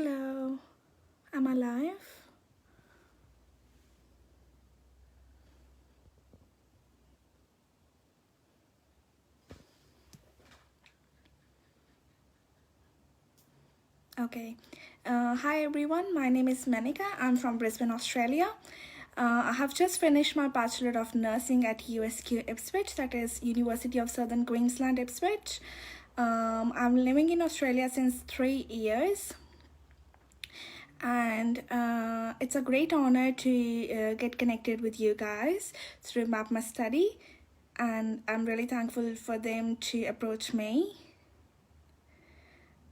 Hello, am I live? Okay. Hi everyone, my name is Manika. I'm from Brisbane, Australia. I have just finished my Bachelor of Nursing at USQ Ipswich, that is University of Southern Queensland, Ipswich. I'm living in Australia since 3 years. And it's a great honor to get connected with you guys through mapmystudy, and I'm really thankful for them to approach me.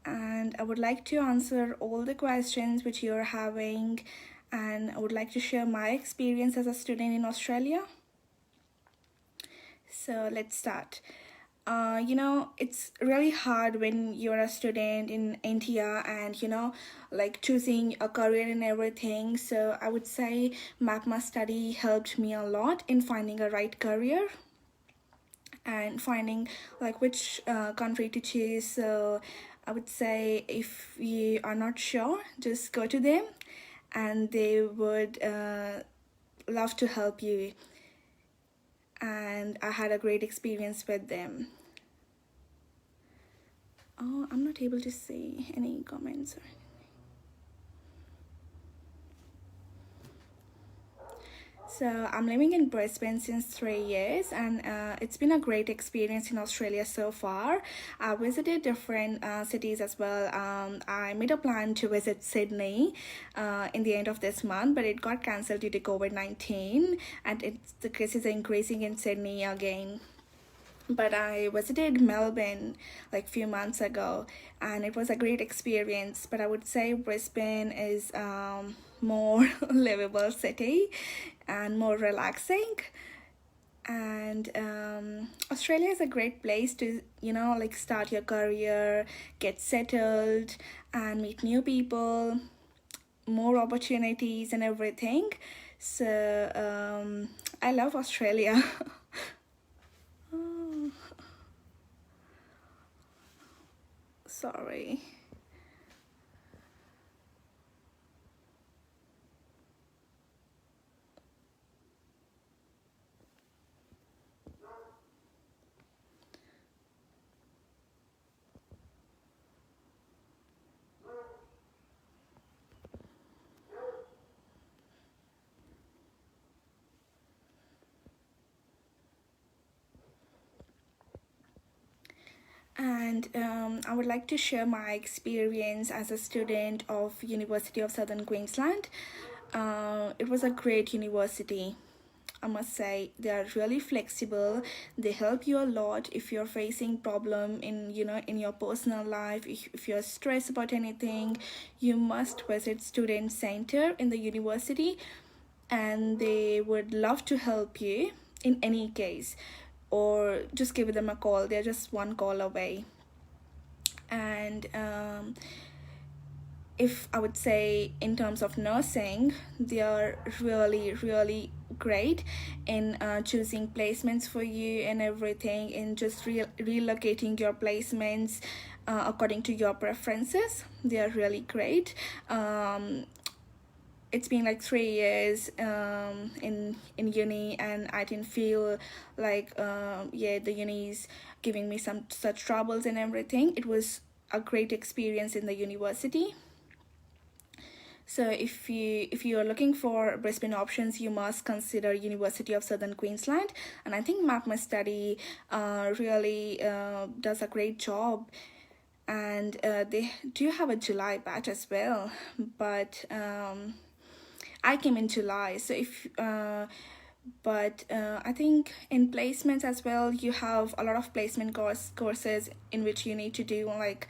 And I would like to answer all the questions which you're having, and I would like to share my experience as a student in Australia. So let's start. It's really hard when you're a student in India and like choosing a career and everything. So I would say mapmystudy helped me a lot in finding a right career and finding like which country to choose. So I would say if you are not sure, just go to them and they would love to help you. And I had a great experience with them. Oh, I'm not able to see any comments or anything. So I'm living in Brisbane since 3 years, and it's been a great experience in Australia so far. I visited different cities as well. I made a plan to visit Sydney in the end of this month, but it got cancelled due to COVID-19, and the cases are increasing in Sydney again. But I visited Melbourne like few months ago, and it was a great experience. But I would say Brisbane is more livable city and more relaxing. And Australia is a great place to like start your career, get settled, and meet new people, more opportunities and everything. So I love Australia. Oh, sorry. And I would like to share my experience as a student of University of Southern Queensland. It was a great university. I must say they are really flexible. They help you a lot if you're facing problem in in your personal life. If you're stressed about anything, you must visit student center in the university, and they would love to help you in any case, or just give them a call. They're just one call away. And if I would say in terms of nursing, they are really great in choosing placements for you and everything, and just relocating your placements according to your preferences. They are really great. It's been like 3 years in uni, and I didn't feel like the uni is giving me some such troubles and everything. It was a great experience in the university. So if you are looking for Brisbane options, you must consider University of Southern Queensland, and I think mapmystudy really does a great job. And they do have a July batch as well, but I came in July. So if I think in placements as well, you have a lot of placement courses in which you need to do like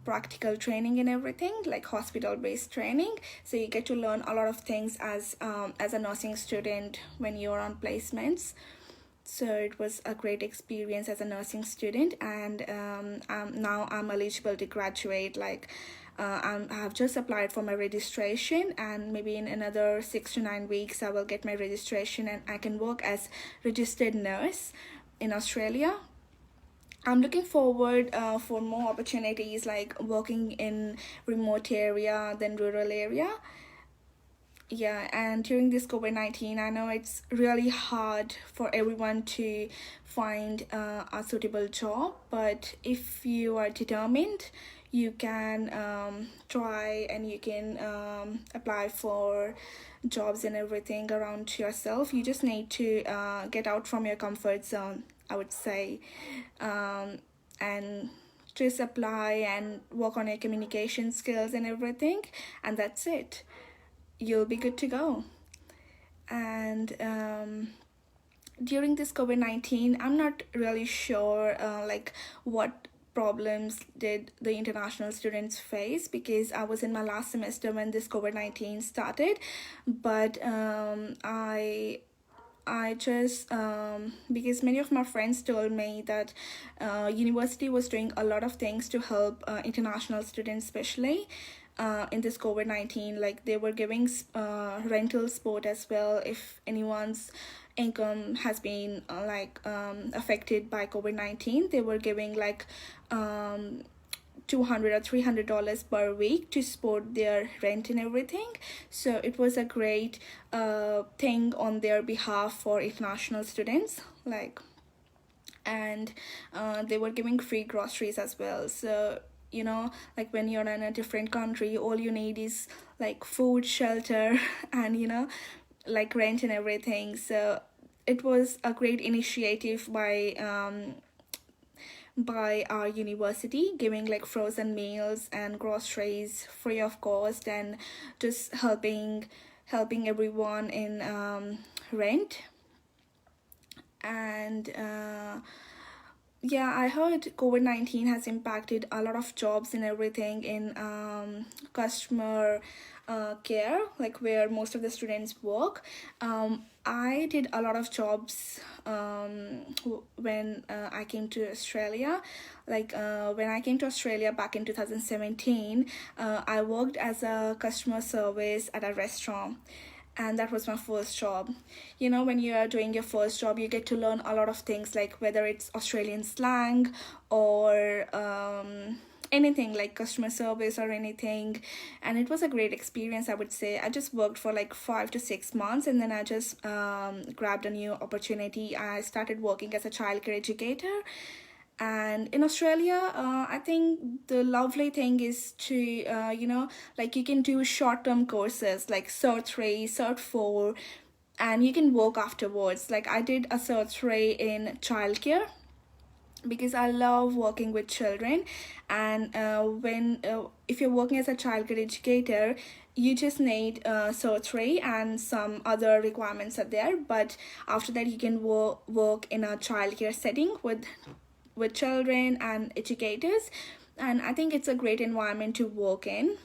practical training and everything, like hospital based training. So you get to learn a lot of things as a nursing student when you're on placements. So it was a great experience as a nursing student, and now I'm eligible to graduate. Like I have just applied for my registration, and maybe in another 6 to 9 weeks I will get my registration, and I can work as registered nurse in Australia. I'm looking forward for more opportunities like working in remote area than rural area. Yeah, and during this COVID-19, I know it's really hard for everyone to find a suitable job, but if you are determined, you can try and you can apply for jobs and everything around yourself. You just need to get out from your comfort zone, I would say, and just apply and work on your communication skills and everything, and that's it. You'll be good to go. And during this COVID-19, I'm not really sure like what problems did the international students face, because I was in my last semester when this COVID-19 started. But I just because many of my friends told me that university was doing a lot of things to help international students, especially in this COVID-19. Like they were giving rental support as well if anyone's income has been affected by COVID-19. They were giving like $200 or $300 per week to support their rent and everything. So it was a great thing on their behalf for international students. And they were giving free groceries as well. So like when you're in a different country, all you need is like food, shelter, and like rent and everything. So it was a great initiative by our university, giving like frozen meals and groceries free of cost, and just helping everyone in rent. And yeah, I heard COVID-19 has impacted a lot of jobs and everything in customer care, like where most of the students work. I did a lot of jobs when I came to Australia. When I came to Australia back in 2017, I worked as a customer service at a restaurant. And that was my first job. When you are doing your first job, you get to learn a lot of things, like whether it's Australian slang or anything like customer service or anything. And it was a great experience, I would say. I just worked for like 5 to 6 months, and then I just grabbed a new opportunity. I started working as a childcare educator. And in Australia, I think the lovely thing is to like you can do short-term courses like Cert 3, Cert 4, and you can work afterwards. Like I did a Cert 3 in childcare because I love working with children. And if you're working as a childcare educator, you just need Cert 3 and some other requirements are there. But after that, you can work in a childcare setting with children and educators. And I think it's a great environment to work in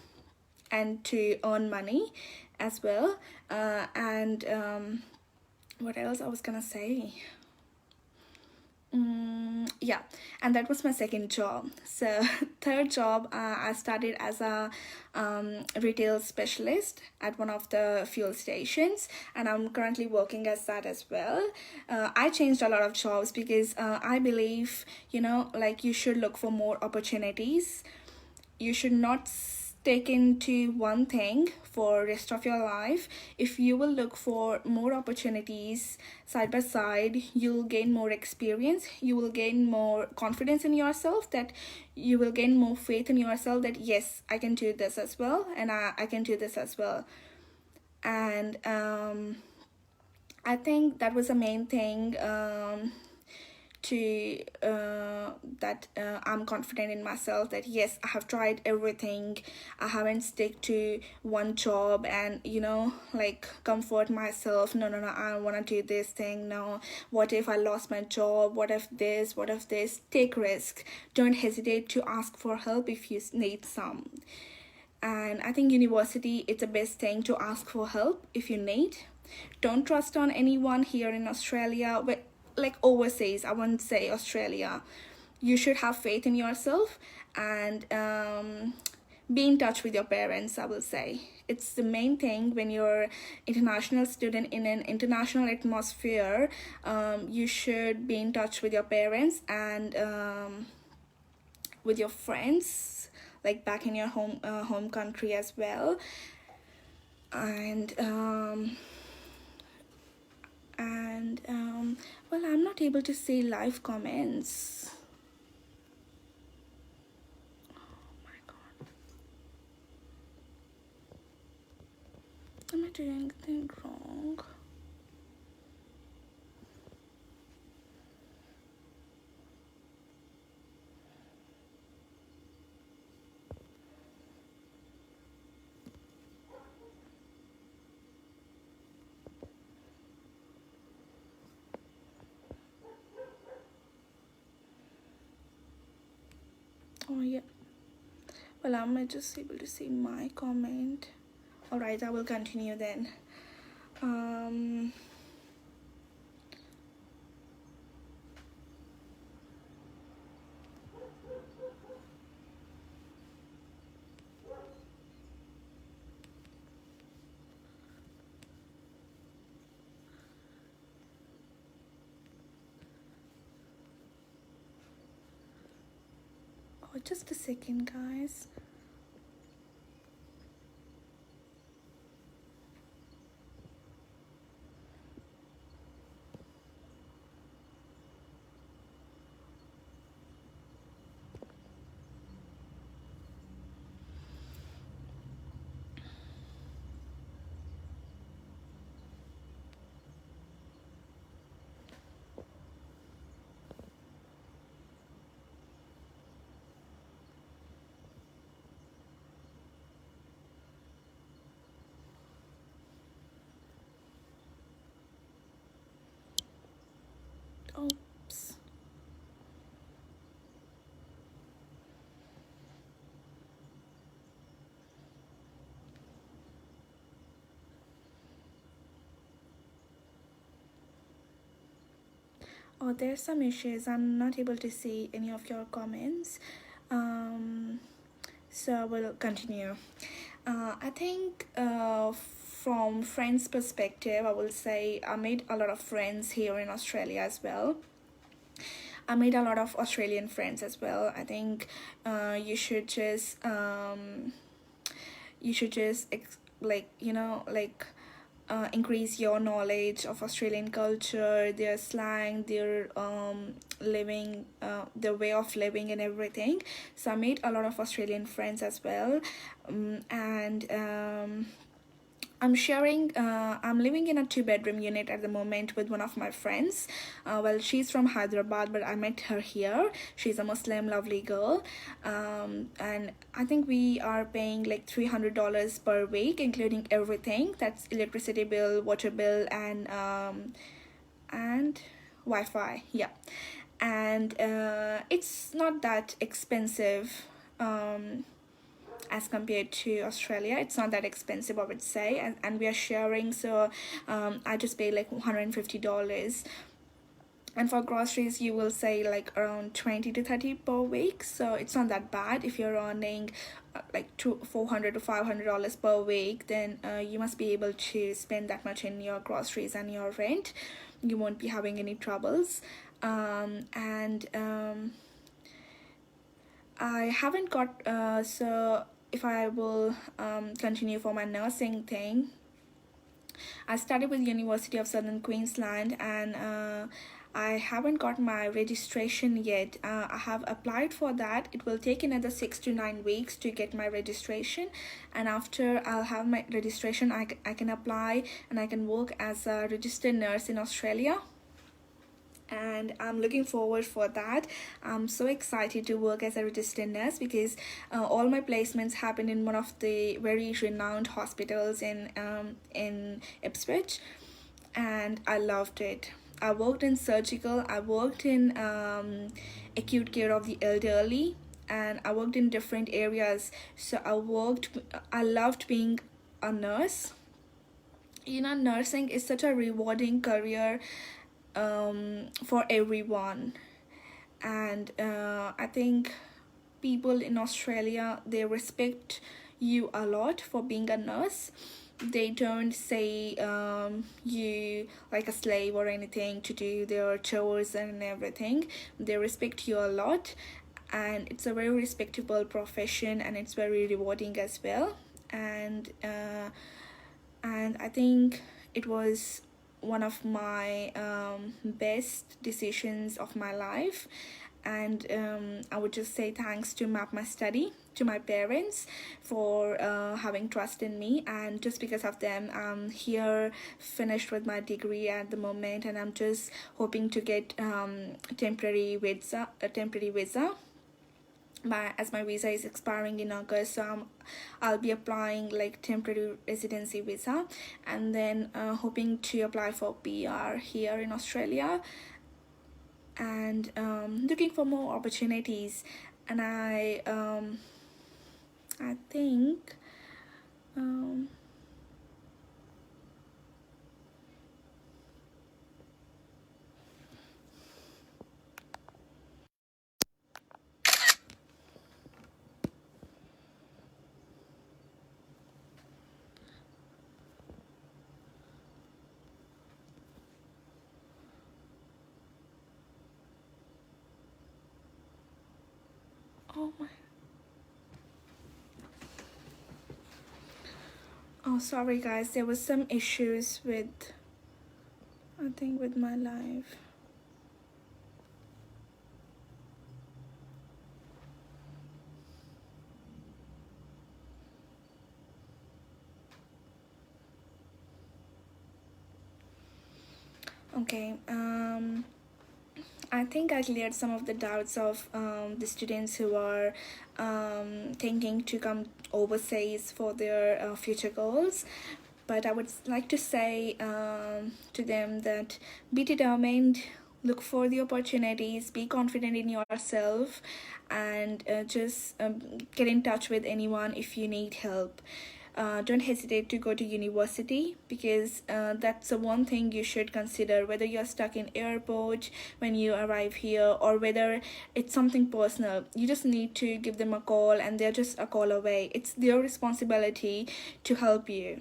and to earn money as well. And what else I was gonna say? Yeah, and that was my second job. So third job, I started as a retail specialist at one of the fuel stations, and I'm currently working as that as well. I changed a lot of jobs because I believe like you should look for more opportunities. You should not stick into one thing for rest of your life. If you will look for more opportunities side by side, you'll gain more experience, you will gain more confidence in yourself, that you will gain more faith in yourself that yes, I can do this as well, and I can do this as well. And I think that was the main thing, that I'm confident in myself that yes, I have tried everything. I haven't stick to one job and like comfort myself. No, I want to do this thing. No, what if I lost my job? What if this? Take risk. Don't hesitate to ask for help if you need some. And I think university, it's the best thing to ask for help if you need. Don't trust on anyone here in Australia, but like overseas, I wouldn't say Australia. You should have faith in yourself and be in touch with your parents, I will say. It's the main thing when you're international student in an international atmosphere. You should be in touch with your parents and with your friends, like back in your home country as well. And well, I'm not able to see live comments. My god, am I doing anything wrong? Oh yeah, well, I'm just able to see my comment. All right, I will continue then. Oh, just a second, guys. Oops. Oh, there's some issues. I'm not able to see any of your comments. So we'll continue. I think from friends' perspective, I will say I made a lot of friends here in Australia as well. I made a lot of Australian friends as well. I think you should just increase your knowledge of Australian culture, their slang, their living, their way of living and everything. So I made a lot of Australian friends as well. And I'm living in a 2-bedroom unit at the moment with one of my friends. Well, she's from Hyderabad, but I met her here. She's a Muslim, lovely girl. And I think we are paying like $300 per week, including everything. That's electricity bill, water bill, and Wi-Fi. Yeah. And it's not that expensive. As compared to Australia, it's not that expensive, I would say, and we are sharing, so I just pay like $150. And for groceries, you will say like around 20 to 30 per week, so it's not that bad. If you're earning like $400 to $500 per week, then you must be able to spend that much in your groceries and your rent. You won't be having any troubles. I haven't got so if I will continue for my nursing thing, I studied with University of Southern Queensland, and I haven't got my registration yet. I have applied for that. It will take another 6 to 9 weeks to get my registration, and after I'll have my registration, I can apply and I can work as a registered nurse in Australia. And I'm looking forward for that. I'm so excited to work as a registered nurse because all my placements happened in one of the very renowned hospitals in Ipswich, and I loved it. I worked in surgical, I worked in acute care of the elderly, and I worked in different areas. So I loved being a nurse. You know, nursing is such a rewarding career for everyone, and I think people in Australia, they respect you a lot for being a nurse. They don't say you like a slave or anything to do their chores and everything. They respect you a lot, and it's a very respectable profession, and it's very rewarding as well. And I think it was one of my best decisions of my life. And I would just say thanks to mapmystudy, to my parents, for having trust in me. And just because of them, I'm here, finished with my degree at the moment, and I'm just hoping to get temporary visa. As my visa is expiring in August, so I'll be applying like temporary residency visa, and then hoping to apply for PR here in Australia, and looking for more opportunities. And I think oh my, oh sorry guys, there was some issues with, I think, with my live. Okay, I think I cleared some of the doubts of the students who are thinking to come overseas for their future goals. But I would like to say to them that be determined, look for the opportunities, be confident in yourself, and just get in touch with anyone if you need help. Don't hesitate to go to university, because that's the one thing you should consider, whether you're stuck in airport when you arrive here, or whether it's something personal. You just need to give them a call, and they're just a call away. It's their responsibility to help you,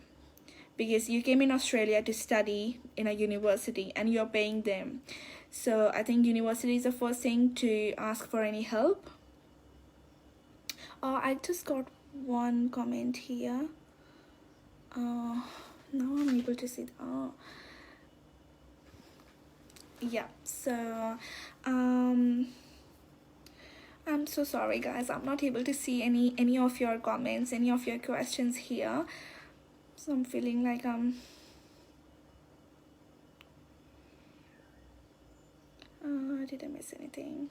because you came in Australia to study in a university and you're paying them. So I think university is the first thing to ask for any help. I just got one comment here. Now I'm able to see. Yeah, so I'm so sorry guys, I'm not able to see any of your comments, any of your questions here. So I'm feeling like did I miss anything?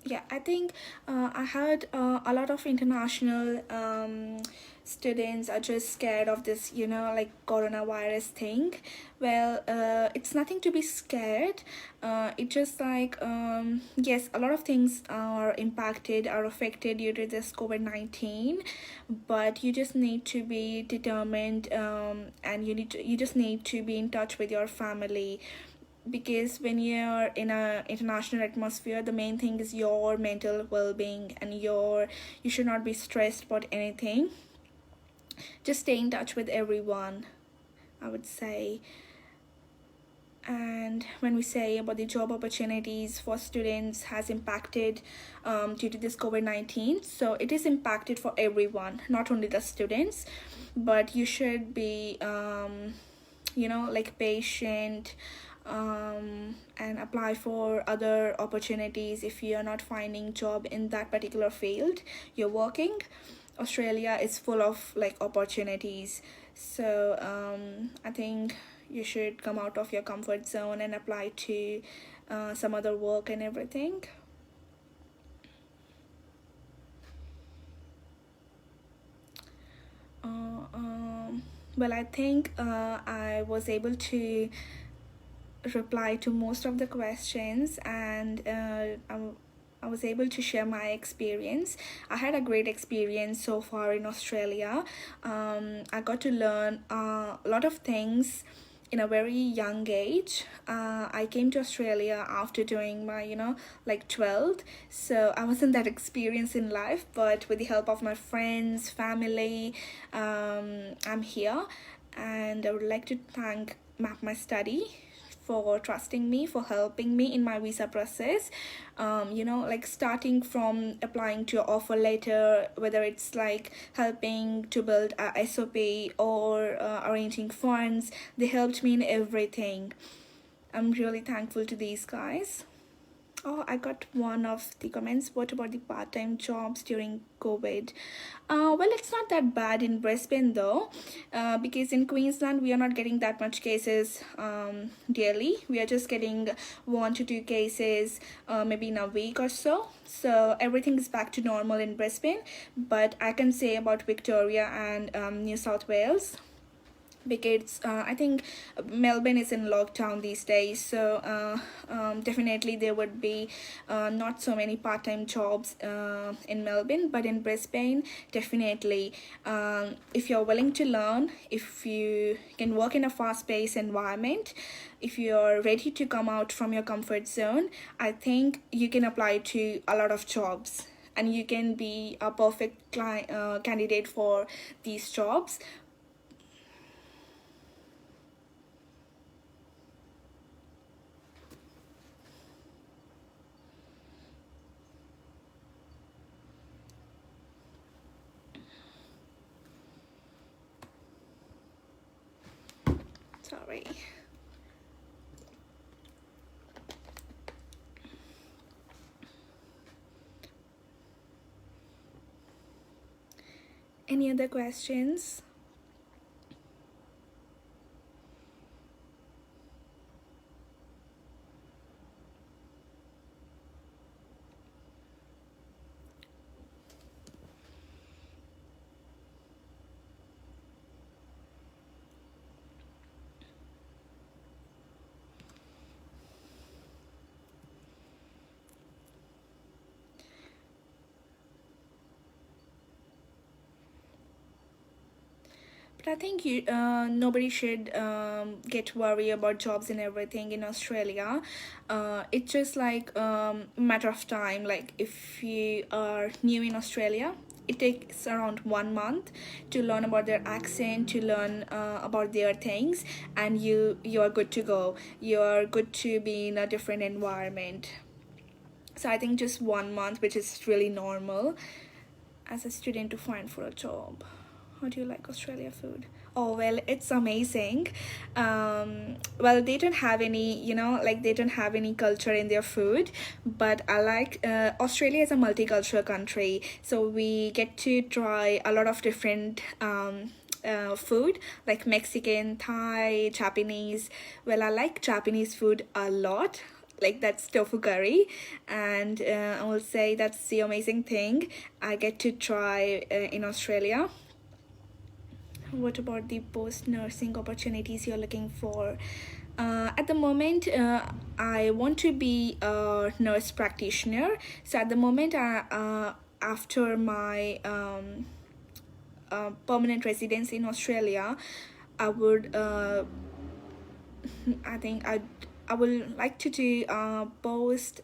Yeah, I think I heard a lot of international students are just scared of this, like coronavirus thing. Well, it's nothing to be scared. It's just like, yes, a lot of things are affected due to this COVID-19, but you just need to be determined, and you just need to be in touch with your family, because when you're in a international atmosphere, the main thing is your mental well-being, and you should not be stressed about anything. Just stay in touch with everyone, I would say. And when we say about the job opportunities for students has impacted due to this COVID-19, so it is impacted for everyone, not only the students. But you should be like patient, and apply for other opportunities if you are not finding job in that particular field you're working. Australia is full of like opportunities, so I think you should come out of your comfort zone and apply to some other work and everything. Well, I think I was able to reply to most of the questions, and I was able to share my experience. I had a great experience so far in Australia. I got to learn a lot of things in a very young age. I came to Australia after doing my, like 12th. So I wasn't that experienced in life, but with the help of my friends, family, I'm here. And I would like to thank Map My Study for trusting me, for helping me in my visa process. Like starting from applying to your offer letter, whether it's like helping to build a SOP or arranging funds, they helped me in everything. I'm really thankful to these guys. Oh, I got one of the comments. What about the part-time jobs during COVID? Well, it's not that bad in Brisbane though, because in Queensland we are not getting that much cases daily. We are just getting 1 to 2 cases maybe in a week or so. So everything is back to normal in Brisbane. But I can say about Victoria and New South Wales, because I think Melbourne is in lockdown these days, so definitely there would be not so many part-time jobs in Melbourne, but in Brisbane definitely, if you're willing to learn, if you can work in a fast-paced environment, if you're ready to come out from your comfort zone, I think you can apply to a lot of jobs and you can be a perfect candidate for these jobs. Sorry. Any other questions? But I think nobody should get worried about jobs and everything in Australia. It's just like matter of time. Like if you are new in Australia, it takes around 1 month to learn about their accent, to learn about their things, and you are good to go. You are good to be in a different environment. So I think just 1 month, which is really normal as a student to find for a job. How do you like Australia food? Oh, well, it's amazing. Well, they don't have any, like they don't have any culture in their food, but I like Australia is a multicultural country, so we get to try a lot of different food like Mexican, Thai, Japanese. Well, I like Japanese food a lot, like that's tofu curry, and I will say that's the amazing thing I get to try in Australia. What about the post-nursing opportunities you're looking for? At the moment, I want to be a nurse practitioner. So at the moment, after my permanent residence in Australia, I would I think I would like to do post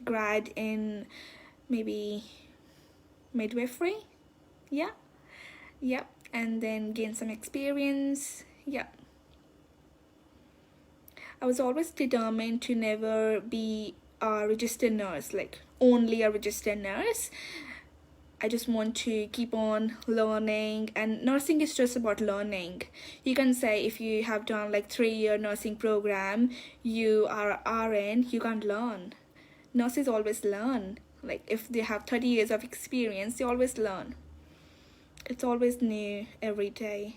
grad in maybe midwifery. Yeah. Yep. And then gain some experience. Yeah. I was always determined to never be a registered nurse, like only a registered nurse. I just want to keep on learning, and nursing is just about learning. You can say if you have done like 3-year nursing program, you are RN, you can't learn. Nurses always learn. Like if they have 30 years of experience, they always learn. It's always new every day.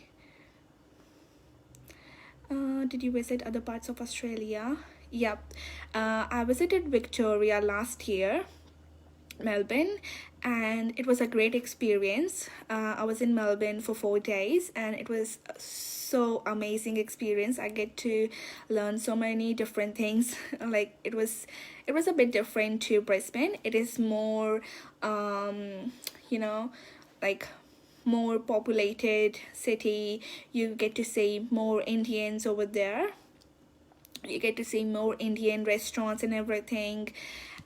Did you visit other parts of Australia? Yep. I visited Victoria last year, Melbourne, and it was a great experience. I was in Melbourne for 4 days, and it was so amazing experience. I get to learn so many different things. Like it was a bit different to Brisbane. It is more like more populated city. You get to see more Indians over there. You get to see more Indian restaurants and everything.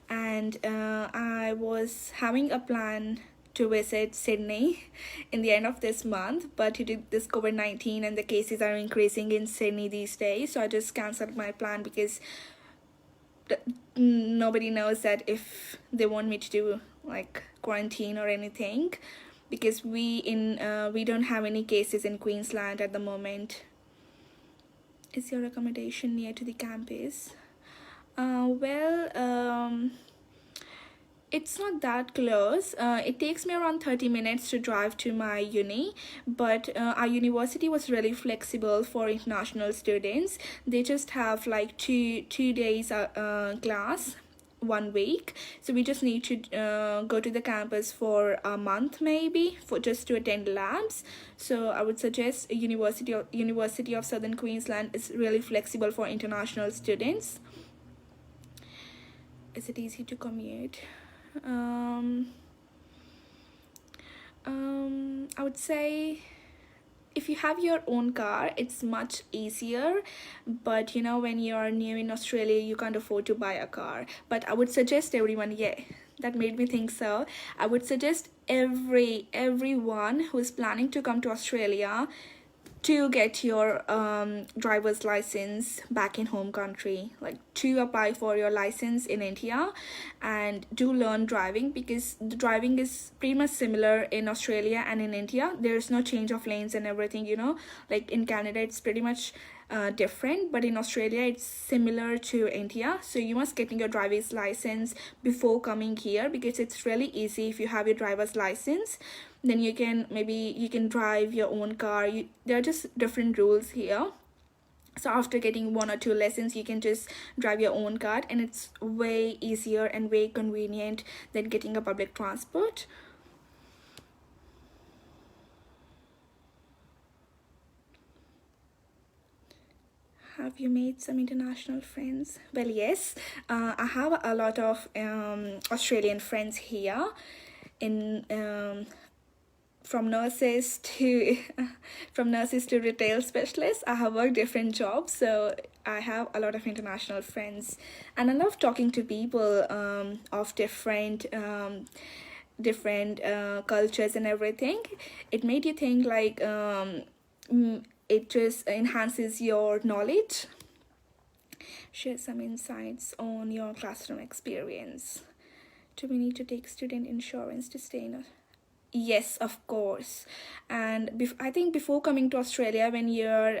And I was having a plan to visit Sydney in the end of this month, but due to this COVID-19 and the cases are increasing in Sydney these days, so I just cancelled my plan because nobody knows that if they want me to do like quarantine or anything, because we don't have any cases in Queensland at the moment. Is your accommodation near to the campus? It's not that close. It takes me around 30 minutes to drive to my uni, but our university was really flexible for international students. They just have like two days class 1 week, so we just need to go to the campus for a month maybe for just to attend labs. So I would suggest University of Southern Queensland is really flexible for international students. Is it easy to commute? I would say if you have your own car, it's much easier, but when you're new in Australia, you can't afford to buy a car. But I would suggest everyone, that made me think so. I would suggest everyone who is planning to come to Australia to get your driver's license back in home country, like to apply for your license in India and do learn driving, because the driving is pretty much similar in Australia and in India. There's no change of lanes and everything, like in Canada it's pretty much different, but in Australia it's similar to India. So you must get your driver's license before coming here, because it's really easy. If you have your driver's license, then you can drive your own car. There are just different rules here. So after getting 1 or 2 lessons, you can just drive your own car, and it's way easier and way convenient than getting a public transport. Have you made some international friends? Well, yes, I have a lot of Australian friends here in from nurses to retail specialists. I have worked different jobs, so I have a lot of international friends, and I love talking to people of different cultures and everything. It made you think like it just enhances your knowledge. Share some insights on your classroom experience. Do we need to take student insurance to stay in a... Yes, of course. And I think before coming to Australia, when you're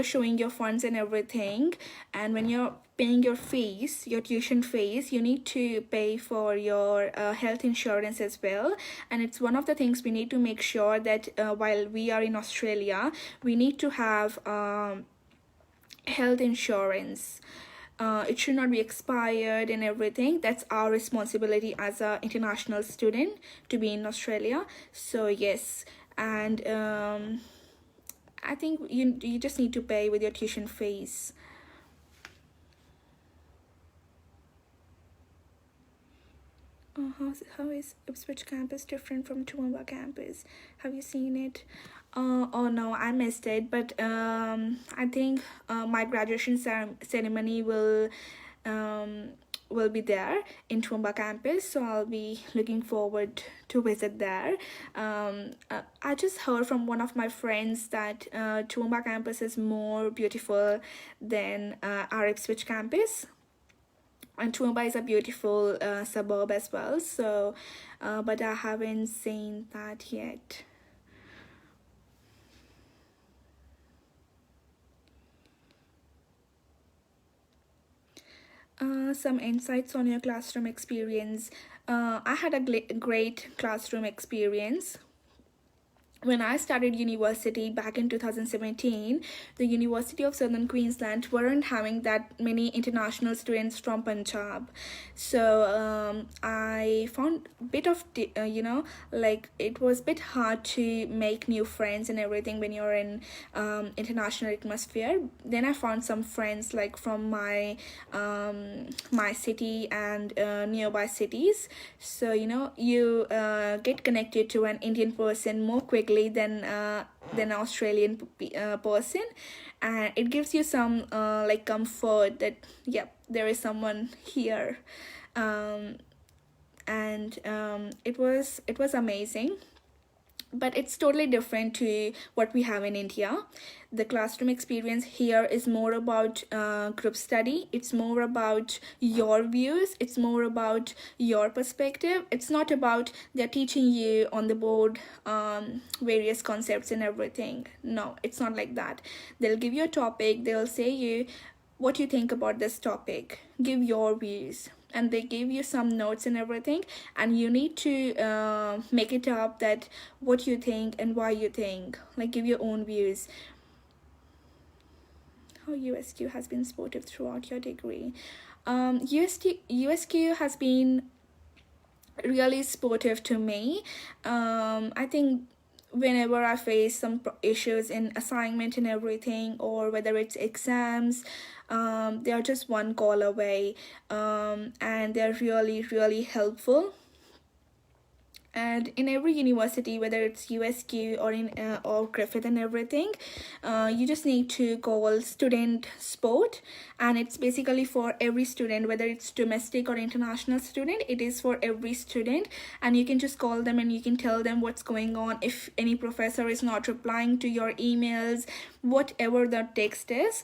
showing your funds and everything, and when you're paying your fees, your tuition fees, you need to pay for your health insurance as well. And it's one of the things we need to make sure that while we are in Australia, we need to have health insurance. It should not be expired and everything. That's our responsibility as an international student to be in Australia. So yes, and I think you just need to pay with your tuition fees. How is Ipswich campus different from Toowoomba campus? Have you seen it? Oh no, I missed it, but I think my graduation ceremony will be there in Toowoomba campus, so I'll be looking forward to visit there. I just heard from one of my friends that Toowoomba campus is more beautiful than our Ipswich campus. And Toowoomba is a beautiful suburb as well, so but I haven't seen that yet. Some insights on your classroom experience. I had a great classroom experience. when I started university back in 2017, the University of Southern Queensland weren't having that many international students from Punjab. So I found a bit of, like it was a bit hard to make new friends and everything when you're in international atmosphere. Then I found some friends like from my city and nearby cities. So you get connected to an Indian person more quickly than an Australian person, and it gives you some like comfort that there is someone here. And it was amazing, but it's totally different to what we have in India. The classroom experience here is more about group study. It's more about your views. It's more about your perspective. It's not about they're teaching you on the board various concepts and everything. No, it's not like that. They'll give you a topic. They'll say you what you think about this topic. Give your views, and they give you some notes and everything, and you need to make it up that what you think and why you think, like give your own views. How USQ has been supportive throughout your degree. USQ has been really supportive to me. I think whenever I face some issues in assignment and everything, or whether it's exams, they are just one call away, and they're really, really helpful. And in every university, whether it's USQ or in or Griffith and everything, you just need to call student support, and it's basically for every student, whether it's domestic or international student. It is for every student, and you can just call them and you can tell them what's going on. If any professor is not replying to your emails, whatever the text is,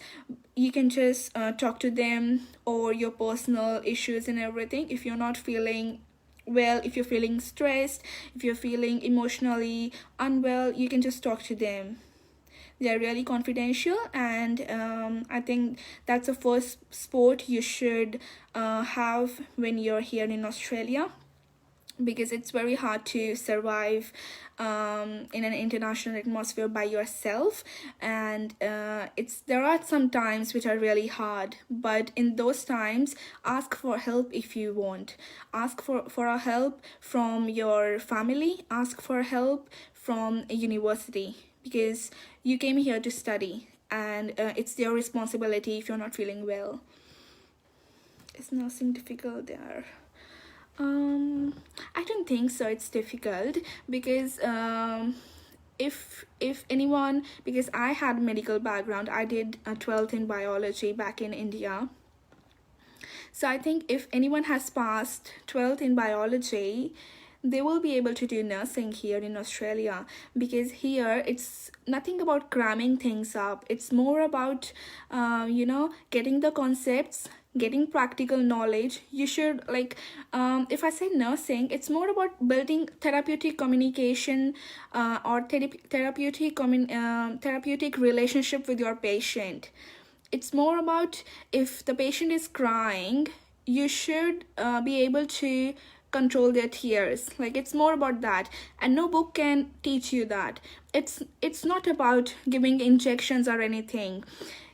you can just talk to them, or your personal issues and everything. If you're not feeling well, if you're feeling stressed, if you're feeling emotionally unwell, you can just talk to them. They're really confidential, and I think that's the first sport you should have when you're here in Australia, because it's very hard to survive in an international atmosphere by yourself. And there are some times which are really hard, but in those times, ask for help. If you want, ask for a help from your family, ask for help from a university, because you came here to study, and it's your responsibility if you're not feeling well. Is nursing difficult there? I don't think so. It's difficult because if anyone, because I had medical background, I did a 12th in biology back in India. So I think if anyone has passed 12th in biology, they will be able to do nursing here in Australia, because here it's nothing about cramming things up. It's more about getting the concepts, getting practical knowledge. You should if I say nursing, it's more about building therapeutic communication, or therapeutic relationship with your patient. It's more about, if the patient is crying, you should be able to control their tears. Like, it's more about that, and no book can teach you that. It's not about giving injections or anything.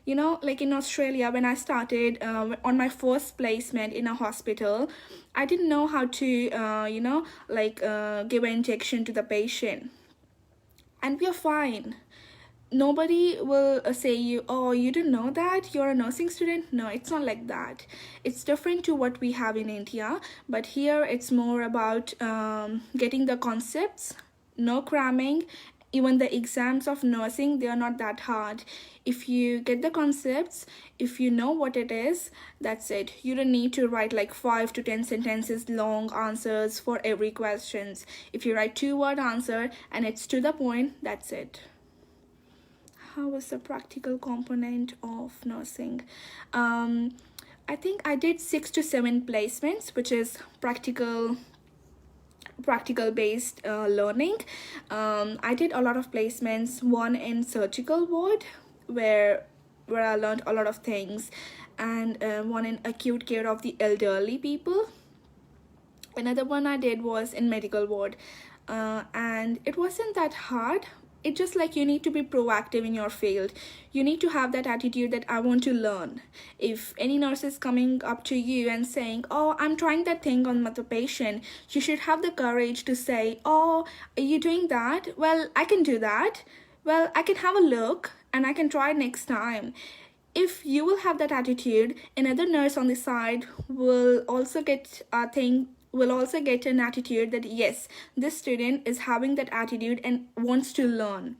Like in Australia, when I started on my first placement in a hospital, I didn't know how to give an injection to the patient, and we are fine. Nobody will say you, oh, you didn't know that, you're a nursing student. No, it's not like that. It's different to what we have in India, but here it's more about getting the concepts, no cramming. Even the exams of nursing, they are not that hard. If you get the concepts, if you know what it is, that's it. You don't need to write like 5 to 10 sentences long answers for every questions. If you write 2-word answer and it's to the point, that's it. How was the practical component of nursing? I think I did 6 to 7 placements, which is practical based learning. I did a lot of placements, one in surgical ward where I learned a lot of things, and one in acute care of the elderly people. Another one I did was in medical ward. and it wasn't that hard. It's just like you need to be proactive in your field. You need to have that attitude that I want to learn. If any nurse is coming up to you and saying, oh, I'm trying that thing on the patient, you should have the courage to say, oh, are you doing that? Well, I can do that. Well, I can have a look and I can try next time. If you will have that attitude, another nurse on the side will also get an attitude that yes, this student is having that attitude and wants to learn.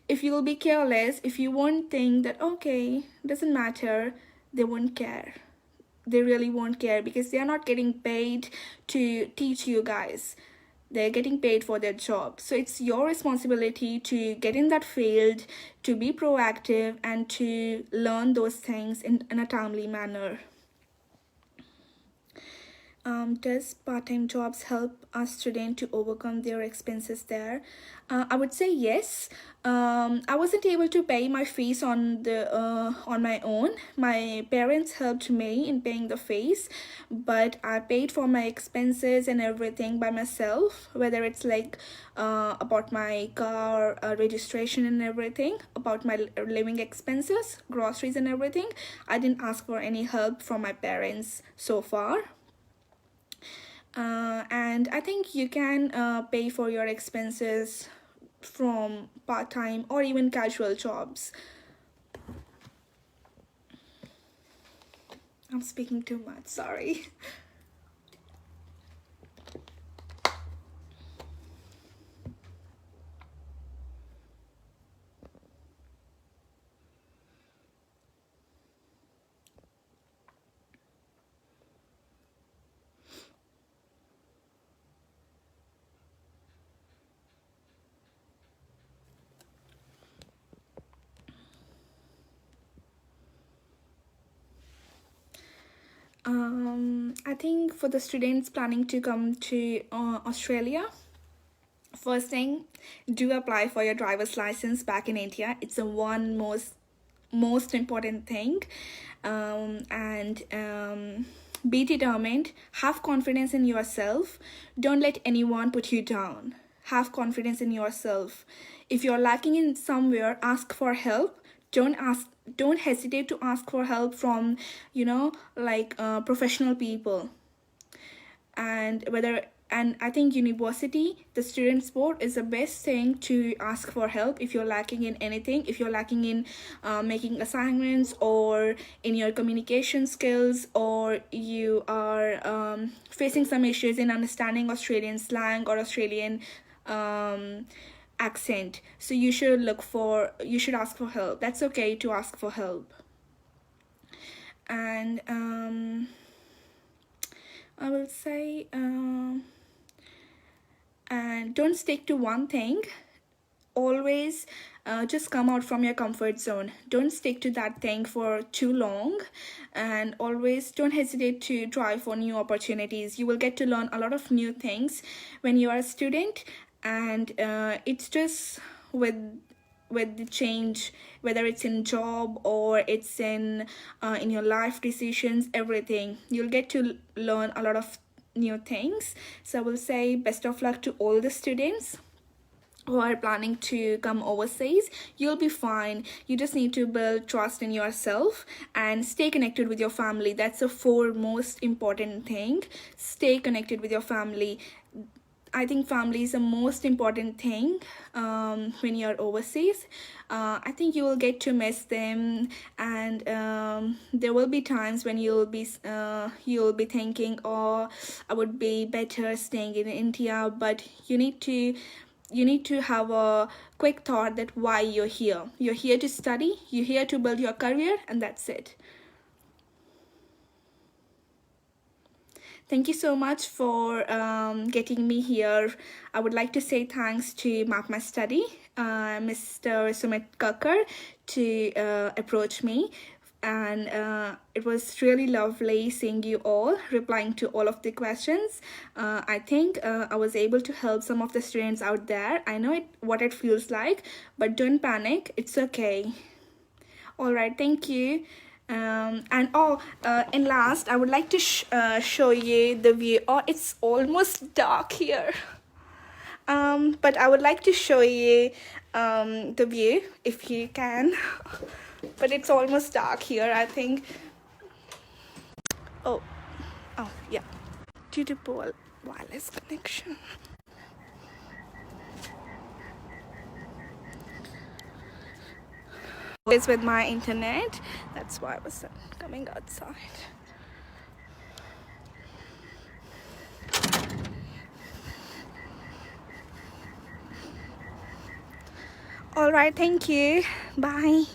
If you'll be careless, if you won't think that okay, doesn't matter, they won't care. They really won't care, because they are not getting paid to teach you guys. They're getting paid for their job. So it's your responsibility to get in that field, to be proactive, and to learn those things in a timely manner. Does part-time jobs help a student to overcome their expenses there? I would say yes. I wasn't able to pay my fees on my own. My parents helped me in paying the fees, but I paid for my expenses and everything by myself, whether it's like about my car registration and everything, about my living expenses, groceries and everything. I didn't ask for any help from my parents so far. And I think you can pay for your expenses from part-time or even casual jobs. I'm speaking too much, sorry. I think for the students planning to come to Australia, first thing, do apply for your driver's license back in India. It's the one most important thing. And be determined, have confidence in yourself. Don't let anyone put you down. Have confidence in yourself. If you're lacking in somewhere, ask for help. Don't hesitate to ask for help from professional people. And I think university, the students board, is the best thing to ask for help if you're lacking in anything. If you're lacking in making assignments, or in your communication skills, or you are facing some issues in understanding Australian slang or Australian accent, so you should ask for help. That's okay to ask for help. And I will say, and don't stick to one thing. Always just come out from your comfort zone. Don't stick to that thing for too long, and always don't hesitate to try for new opportunities. You will get to learn a lot of new things when you are a student, and it's just with the change, whether it's in job or it's in your life decisions, everything, you'll get to learn a lot of new things. So I will say best of luck to all the students who are planning to come overseas. You'll be fine. You just need to build trust in yourself and stay connected with your family. That's the foremost important thing. Stay connected with your family. I think family is the most important thing when you're overseas. I think you will get to miss them, and there will be times when you'll be thinking, oh, I would be better staying in India. But you need to have a quick thought that why you're here. You're here to study, you're here to build your career, and that's it. Thank you so much for getting me here. I would like to say thanks to mapmystudy, Mr. Sumit Kakkar, to approach me. And it was really lovely seeing you all, replying to all of the questions. I think I was able to help some of the students out there. I know what it feels like, but don't panic. It's okay. All right, thank you. And last, I would like to show you the view. Oh, it's almost dark here. But I would like to show you the view if you can. But it's almost dark here, I think. Oh, yeah. Due to poor wireless connection. It's with my internet. That's why I was coming outside. All right, thank you. Bye.